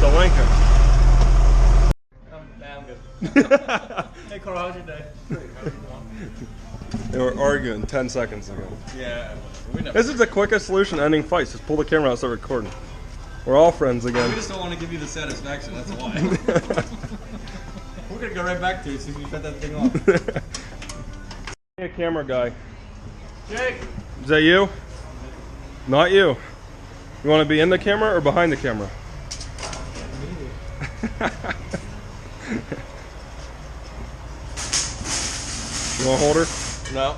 the Lincoln. I'm good. Hey Carl, how's your day? They were arguing 10 seconds ago. Yeah. This is the quickest solution to ending fights. Just pull the camera out and start recording. We're all friends again. We just don't want to give you the satisfaction, that's why. We're going to go right back to it as soon as we shut that thing off. Hey, camera guy. Jake! Is that you? Not you. You want to be in the camera or behind the camera? You want to hold her? No.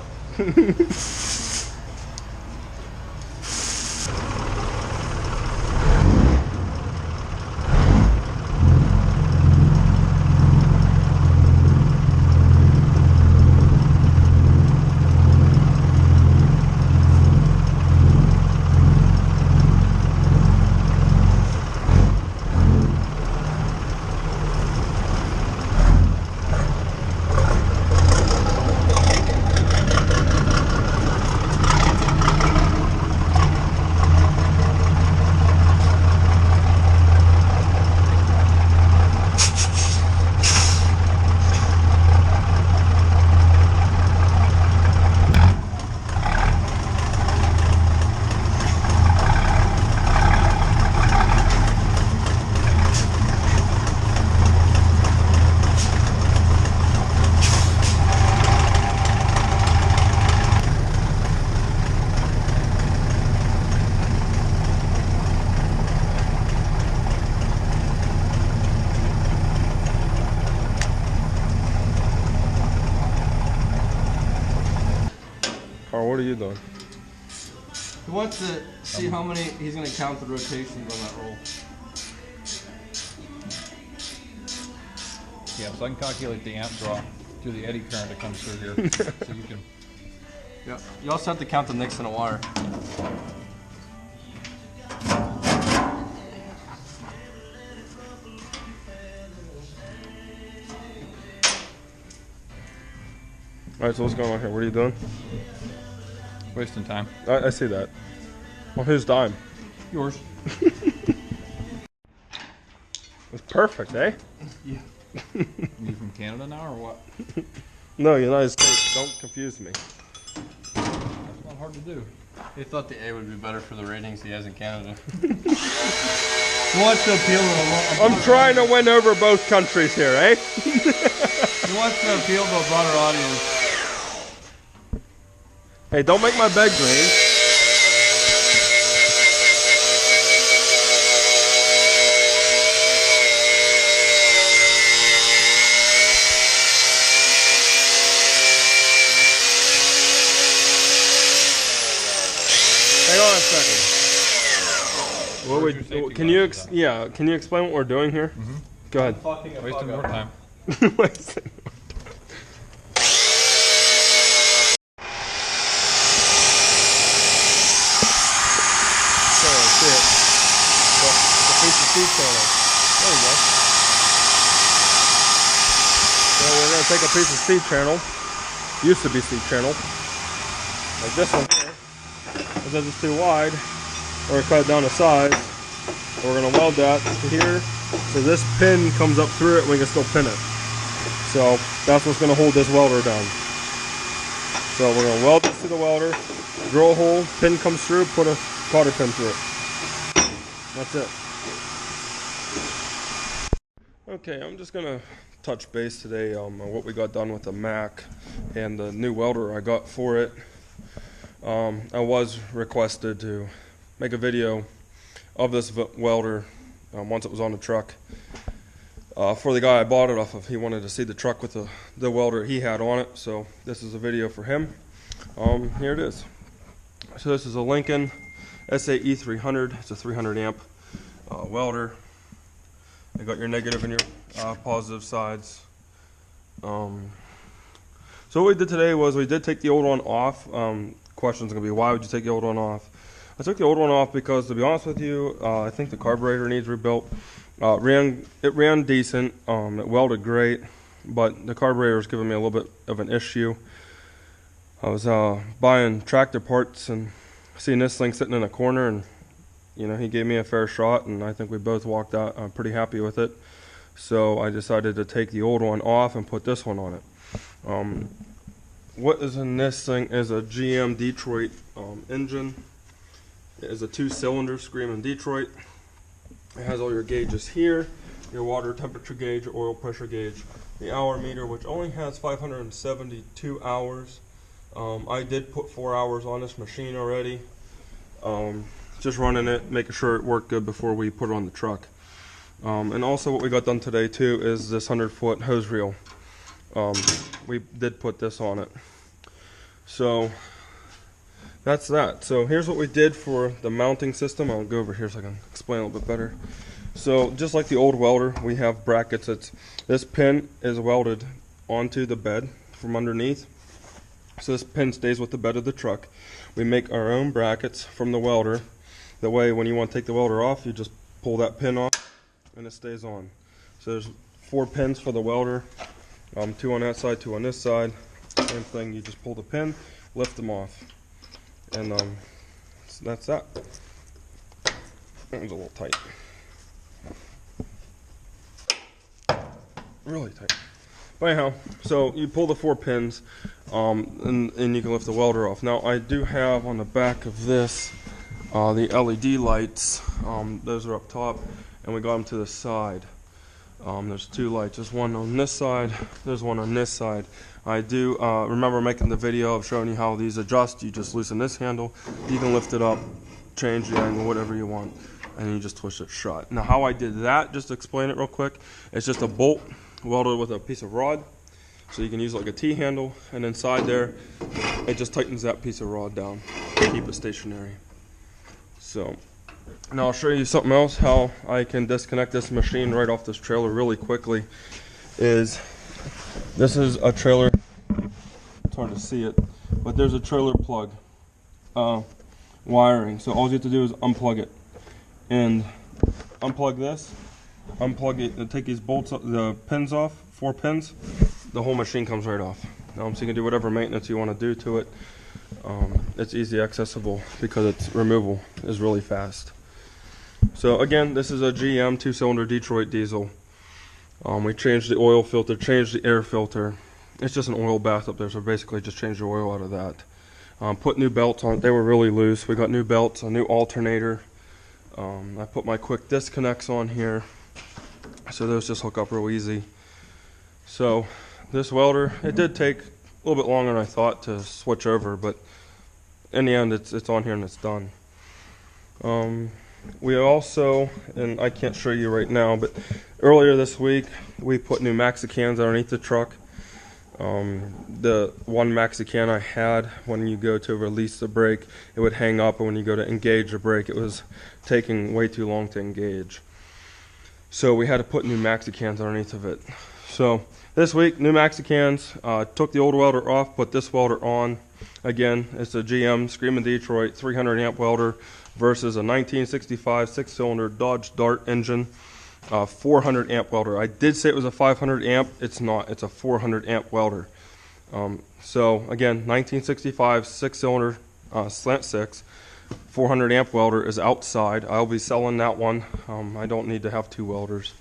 Carl, what are you doing? He wants to see how many he's going to count the rotations on that roll. Yeah, so I can calculate the amp draw through the eddy current that comes through here. So you can. Yeah. You also have to count the nicks in a wire. Alright, so what's going on here? What are you doing? Wasting time. I see that. Well, whose dime? Yours. It's perfect, eh? Yeah. You from Canada now or what? No, United States. Don't confuse me. That's not hard to do. He thought the A would be better for the ratings he has in Canada. He wants to appeal to I'm trying to win over both countries here, eh? He wants to appeal to a broader audience. Hey, don't make my bed green. Hang on a second. What can you explain what we're doing here? Mm-hmm. Go ahead. Wasting more time. Wasting. Channel. There we go. So we're going to take a piece of C channel, used to be C channel, like this one here, because it's too wide, we're going to cut it down to size, and we're going to weld that to here, so this pin comes up through it and we can still pin it. So that's what's going to hold this welder down. So we're going to weld this to the welder, drill a hole, pin comes through, put a cotter pin through it. That's it. Okay, I'm just gonna touch base today on what we got done with the Mack and the new welder I got for it. I was requested to make a video of this welder once it was on the truck. For the guy I bought it off of, he wanted to see the truck with the welder he had on it, so this is a video for him. Here it is. So this is a Lincoln SAE 300. It's a 300 amp welder. You got your negative and your positive sides. So what we did today was we did take the old one off. Question's gonna be, why would you take the old one off? I took the old one off because, to be honest with you, I think the carburetor needs rebuilt. It ran decent. It welded great, but the carburetor was giving me a little bit of an issue. I was buying tractor parts and seeing this thing sitting in a corner, and you know, he gave me a fair shot, and I think we both walked out pretty happy with it. So I decided to take the old one off and put this one on it. What is in this thing is a GM Detroit engine. It is a 2-cylinder Screaming Detroit. It has all your gauges here, your water temperature gauge, your oil pressure gauge, the hour meter, which only has 572 hours. I did put 4 hours on this machine already. Just running it, making sure it worked good before we put it on the truck. And also what we got done today too is this 100-foot hose reel. We did put this on it. So that's that. So here's what we did for the mounting system. I'll go over here so I can explain a little bit better. So just like the old welder, we have brackets. This pin is welded onto the bed from underneath. So this pin stays with the bed of the truck. We make our own brackets from the welder. That way when you want to take the welder off, you just pull that pin off and it stays on. So there's 4 pins for the welder, 2 on that side, 2 on this side. Same thing, you just pull the pin, lift them off. And so that's that. That was a little tight. Really tight. But anyhow, so you pull the 4 pins and you can lift the welder off. Now I do have on the back of this the LED lights. Those are up top, and we got them to the side. There's 2 lights. There's one on this side, there's one on this side. I do remember making the video of showing you how these adjust. You just loosen this handle, you can lift it up, change the angle, whatever you want, and you just twist it shut. Now how I did that, just to explain it real quick, it's just a bolt welded with a piece of rod. So you can use like a T-handle, and inside there, it just tightens that piece of rod down to keep it stationary. So now I'll show you something else, how I can disconnect this machine right off this trailer really quickly. This is a trailer, it's hard to see it, but there's a trailer plug wiring. So all you have to do is unplug it and unplug this, unplug it, and take these bolts, the pins off, 4 pins, the whole machine comes right off. So you can do whatever maintenance you want to do to it. It's easy accessible because its removal is really fast. So again, this is a GM 2-cylinder Detroit diesel. We changed the oil filter, changed the air filter. It's just an oil bath up there, so basically just changed the oil out of that. Put new belts on it. They were really loose. We got new belts, a new alternator. I put my quick disconnects on here, so those just hook up real easy. So this welder, it did take a little bit longer than I thought to switch over, but in the end it's on here and it's done. We also, and I can't show you right now, but earlier this week we put new Mexicans underneath the truck. The one Mexican I had, when you go to release the brake, it would hang up, and when you go to engage the brake, it was taking way too long to engage. So we had to put new Mexicans underneath of it. So this week, new Mexicans, took the old welder off, put this welder on. Again, it's a GM Screaming Detroit 300 amp welder versus a 1965 6-cylinder Dodge Dart engine, 400 amp welder. I did say it was a 500 amp, it's not, it's a 400 amp welder. So again, 1965 6-cylinder slant 6, 400 amp welder is outside. I'll be selling that one. I don't need to have 2 welders.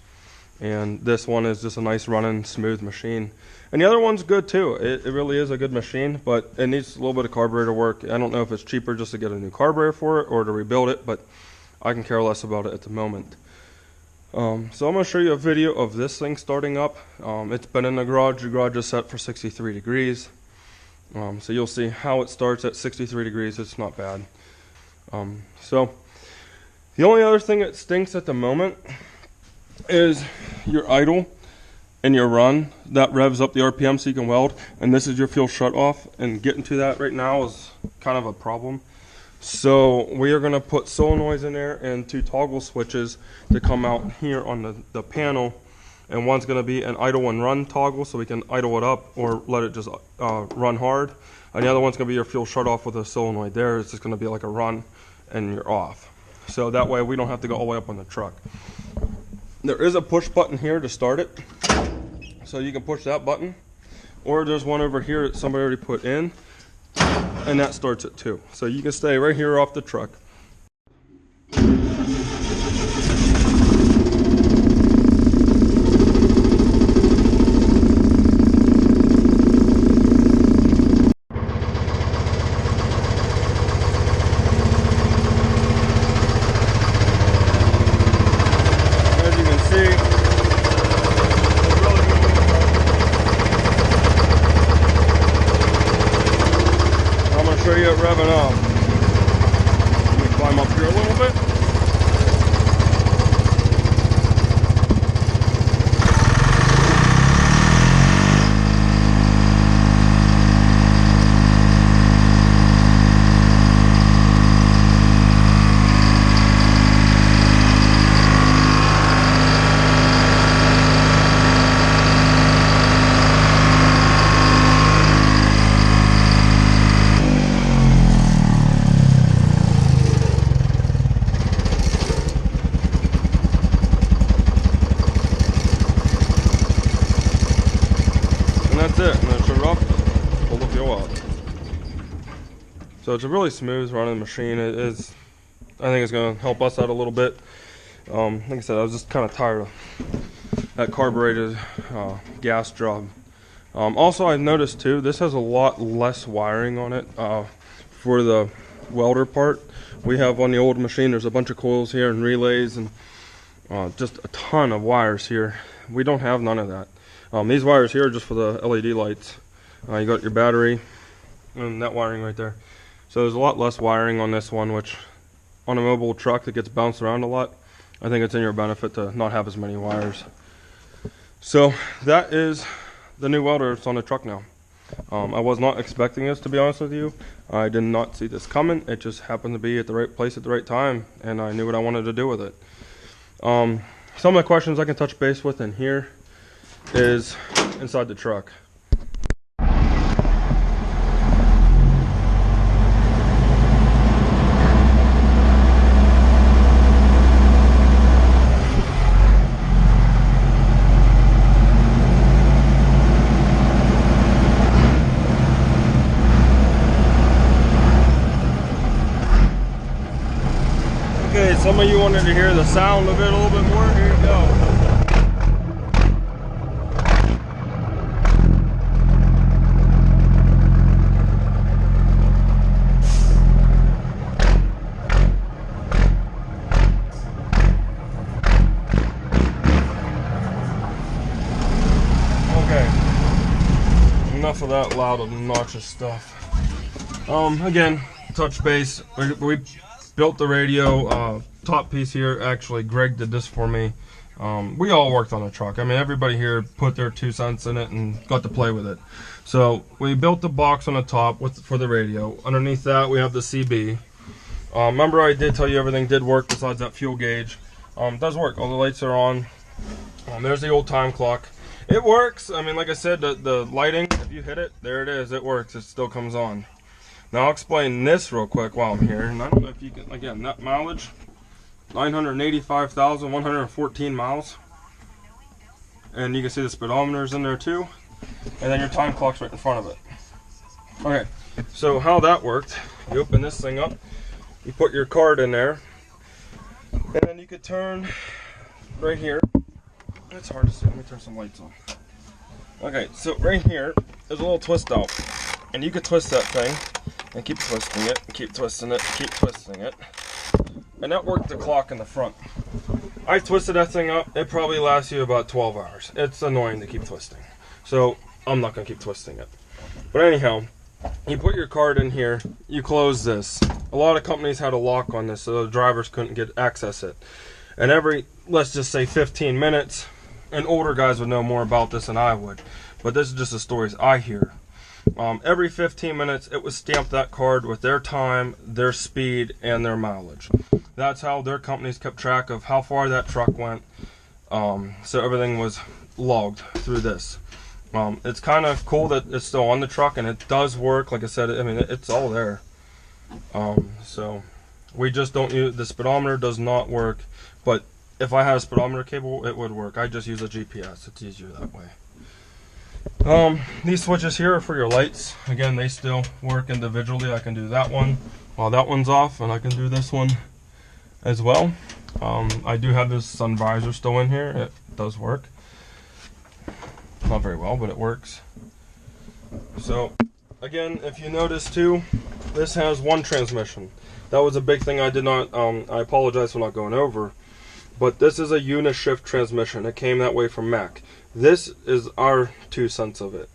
And this one is just a nice running smooth machine. And the other one's good too. It really is a good machine, but it needs a little bit of carburetor work. I don't know if it's cheaper just to get a new carburetor for it or to rebuild it, but I can care less about it at the moment. So I'm going to show you a video of this thing starting up. It's been in the garage. The garage is set for 63 degrees. So you'll see how it starts at 63 degrees. It's not bad. So the only other thing that stinks at the moment is your idle and your run. That revs up the RPM so you can weld, and this is your fuel shut off, and getting to that right now is kind of a problem. So we are going to put solenoids in there and 2 toggle switches to come out here on the panel, and one's going to be an idle and run toggle so we can idle it up or let it just run hard, and the other one's going to be your fuel shut off with a solenoid there. It's just going to be like a run and you're off, so that way we don't have to go all the way up on the truck. There is a push button here to start it, so you can push that button, or there's one over here that somebody already put in, and that starts it too. So you can stay right here off the truck. that's it. And then shut it off, pull the fuel out. So it's a really smooth running machine. It is, I think it's going to help us out a little bit. Like I said, I was just kind of tired of that carbureted gas job. Also, I've noticed too, this has a lot less wiring on it for the welder part. We have on the old machine, there's a bunch of coils here and relays and just a ton of wires here. We don't have none of that. These wires here are just for the LED lights. You got your battery and that wiring right there. So there's a lot less wiring on this one, which on a mobile truck that gets bounced around a lot, I think it's in your benefit to not have as many wires. So that is the new welder that's on the truck now. I was not expecting this, to be honest with you. I did not see this coming. It just happened to be at the right place at the right time, and I knew what I wanted to do with it. Some of the questions I can touch base with in here is inside the truck. Okay, some of you wanted to hear the sound of it a little bit more. Here you go. Okay, enough of that loud, obnoxious stuff. Again, touch base. We built the radio, top piece here. Actually, Greg did this for me. We all worked on the truck. I mean, everybody here put their 2 cents in it and got to play with it. So we built the box on the top for the radio. Underneath that, we have the CB. Remember, I did tell you everything did work besides that fuel gauge. It does work. All the lights are on. There's the old time clock. It works. I mean, like I said, the lighting, if you hit it, there it is. It works. It still comes on. Now I'll explain this real quick while I'm here. And I don't know if you can, again, that mileage, 985,114 miles. And you can see the speedometer's in there too. And then your time clock's right in front of it. Okay, so how that worked, you open this thing up, you put your card in there, and then you could turn right here. It's hard to see, let me turn some lights on. Okay, so right here, there's a little twist out. And you could twist that thing, and keep twisting it, keep twisting it, keep twisting it. And that worked the clock in the front. I twisted that thing up, it probably lasts you about 12 hours. It's annoying to keep twisting. So I'm not gonna keep twisting it. But anyhow, you put your card in here, you close this. A lot of companies had a lock on this so the drivers couldn't access it. And every, let's just say 15 minutes, and older guys would know more about this than I would. But this is just the stories I hear. Every 15 minutes, it would stamp that card with their time, their speed, and their mileage. That's how their companies kept track of how far that truck went. So everything was logged through this. It's kind of cool that it's still on the truck, and it does work. Like I said, I mean, it's all there. So we just don't use, the speedometer does not work, but if I had a speedometer cable, it would work. I just use a GPS. It's easier that way. These switches here are for your lights. Again, they still work individually. I can do that one while that one's off, and I can do this one as well. I do have this sun visor still in here. It does work. Not very well, but it works. So, again, if you notice too, this has one transmission. That was a big thing I did not, I apologize for not going over, but this is a unishift transmission. It came that way from Mack. This is our 2 cents of it.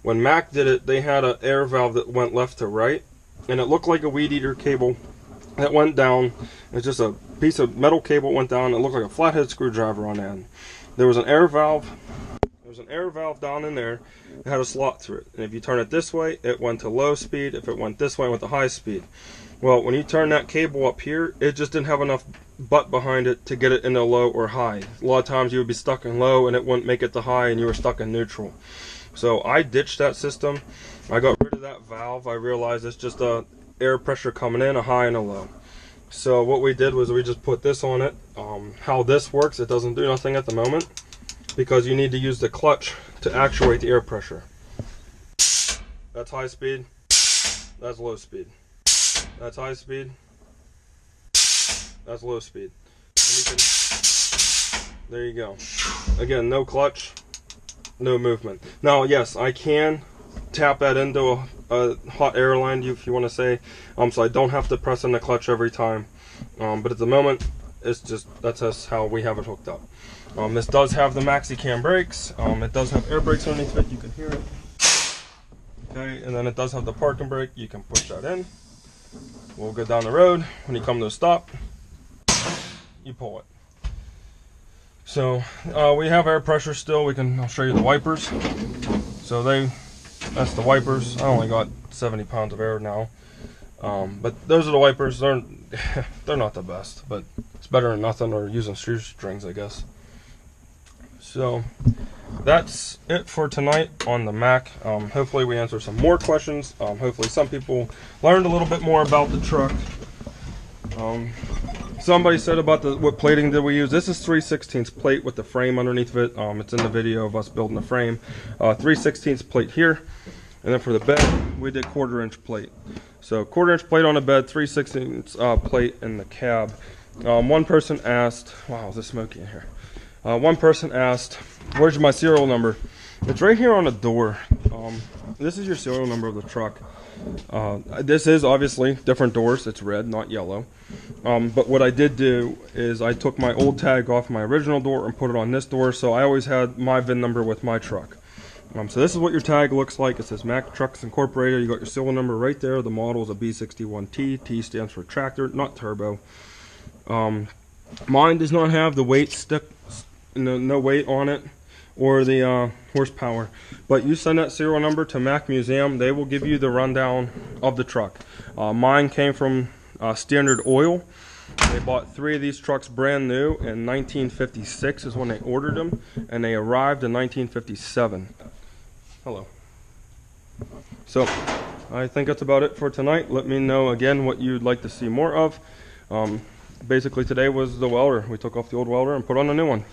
When Mack did it, they had an air valve that went left to right, and it looked like a weed eater cable that went down. It's just a piece of metal cable went down. It looked like a flathead screwdriver on the end. There was an air valve. There was an air valve down in there. It had a slot through it, and if you turn it this way, it went to low speed. If it went this way, it went to high speed. Well, when you turn that cable up here, it just didn't have enough butt behind it to get it into low or high. A lot of times you would be stuck in low and it wouldn't make it to high, and you were stuck in neutral. So I ditched that system. I got rid of that valve. I realized it's just a air pressure coming in, a high and a low. So what we did was we just put this on it. How this works, it doesn't do nothing at the moment because you need to use the clutch to actuate the air pressure. That's high speed. That's low speed. That's high speed. That's low speed. And you can, there you go. Again, no clutch, no movement. Now, yes, I can tap that into a hot air line, if you want to say, so I don't have to press in the clutch every time. But at the moment, it's just, that's just how we have it hooked up. This does have the maxi cam brakes. It does have air brakes underneath it. You can hear it. Okay, and then it does have the parking brake. You can push that in. We'll go down the road. When you come to a stop, you pull it. So we have air pressure still. I'll show you the wipers. So that's the wipers. I only got 70 pounds of air now. But those are the wipers. They're not the best, but it's better than nothing, or using shoestrings, I guess. So that's it for tonight on the Mack. Hopefully we answer some more questions. Hopefully some people learned a little bit more about the truck. Somebody said about what plating did we use. This is 3/16 plate with the frame underneath of it. It's in the video of us building the frame. 3/16 plate here. And then for the bed, we did 1/4-inch plate. So 1/4-inch plate on the bed, 3/16 plate in the cab. One person asked, wow, is this smoky in here? One person asked, where's my serial number? It's right here on the door. This is your serial number of the truck. This is obviously different doors. It's red, not yellow. But what I did do is I took my old tag off my original door and put it on this door, so I always had my VIN number with my truck. So this is what your tag looks like. It says Mack Trucks Incorporated. You got your serial number right there. The model is a B61T. T stands for tractor, not turbo. Mine does not have the weight stick, no weight on it, or the horsepower. But you send that serial number to Mack Museum, they will give you the rundown of the truck. Mine came from Standard Oil. They bought 3 of these trucks brand new in 1956 is when they ordered them, and they arrived in 1957. Hello. So I think that's about it for tonight. Let me know again what you'd like to see more of. Basically today was the welder. We took off the old welder and put on a new one.